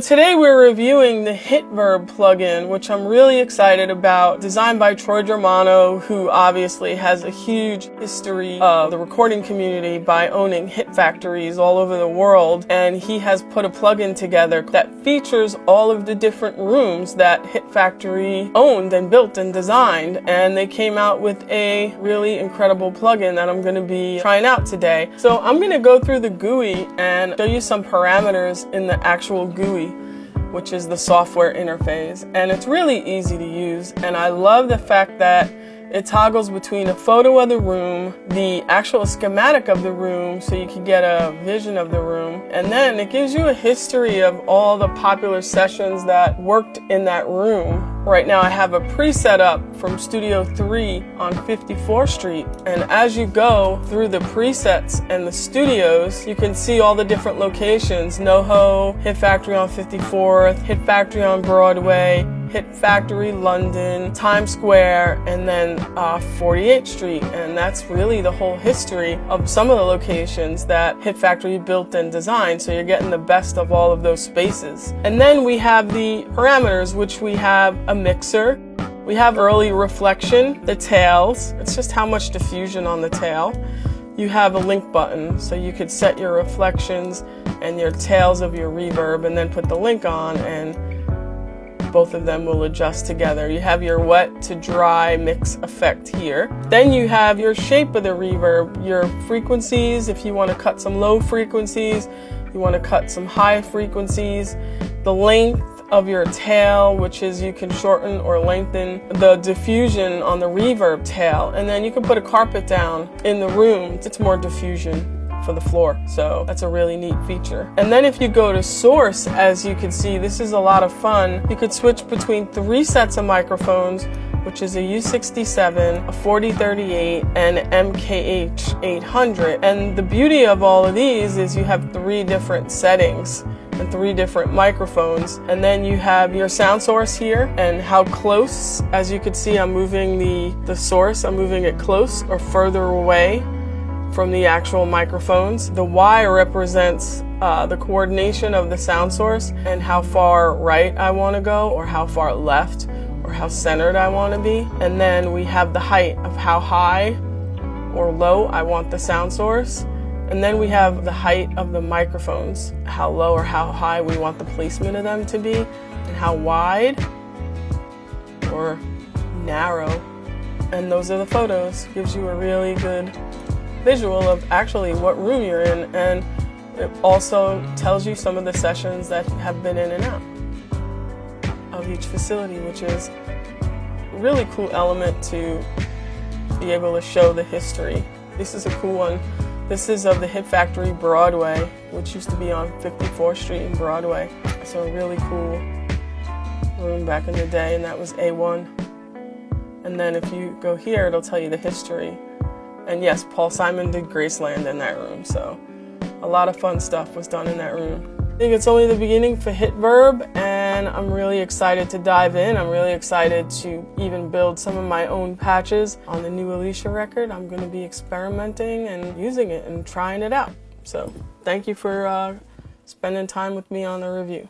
today we're reviewing the HitVerb plugin, which I'm really excited about, designed by Troy Germano, who obviously has a huge history of the recording community by owning hit factories all over the world, and he has put a plugin together that features all of the different rooms that Hit Factory owned and built and designed, and they came out with a really incredible plugin that I'm going to be trying out today. So I'm going to go through the GUI and show you some parameters in the actual GUI, which is the software interface, and it's really easy to use, and I love the fact that it toggles between a photo of the room, the actual schematic of the room so you can get a vision of the room, and then it gives you a history of all the popular sessions that worked in that room. Right now I have a preset up from Studio 3 on 54th Street, and as you go through the presets and the studios, you can see all the different locations: NoHo, Hit Factory on 54th, Hit Factory on Broadway, Hit Factory London, Times Square, and then 48th Street. And that's really the whole history of some of the locations that Hit Factory built and designed, so you're getting the best of all of those spaces. And then we have the parameters, which we have a mixer, we have early reflection, the tails, it's just how much diffusion on the tail. You have a link button, so you could set your reflections and your tails of your reverb and then put the link on, and both of them will adjust together. You have your wet to dry mix effect here. Then you have your shape of the reverb, your frequencies, if you want to cut some low frequencies, you want to cut some high frequencies, the length of your tail, which is you can shorten or lengthen the diffusion on the reverb tail, and then you can put a carpet down in the room. It's more diffusion for the floor, so that's a really neat feature. And then if you go to source, as you can see, this is a lot of fun. You could switch between 3 sets of microphones, which is a U67, a 4038, and MKH 800. And the beauty of all of these is you have 3 different settings and 3 different microphones, and then you have your sound source here and how close. As you can see, I'm moving the source, I'm moving it close or further away from the actual microphones. The Y represents the coordination of the sound source and how far right I want to go, or how far left, or how centered I want to be. And then we have the height of how high or low I want the sound source. And then we have the height of the microphones, how low or how high we want the placement of them to be, and how wide or narrow. And those are the photos. Gives you a really good visual of actually what room you're in, and it also tells you some of the sessions that have been in and out of each facility, which is a really cool element to be able to show the history. This is a cool one. This is of the Hit Factory Broadway, which used to be on 54th Street in Broadway. So a really cool room back in the day, and that was A1. And then if you go here, it'll tell you the history. And yes, Paul Simon did Graceland in that room, so a lot of fun stuff was done in that room. I think it's only the beginning for HitVerb, and I'm really excited to dive in. I'm really excited to even build some of my own patches on the new Alicia record. I'm going to be experimenting and using it and trying it out. So thank you for spending time with me on the review.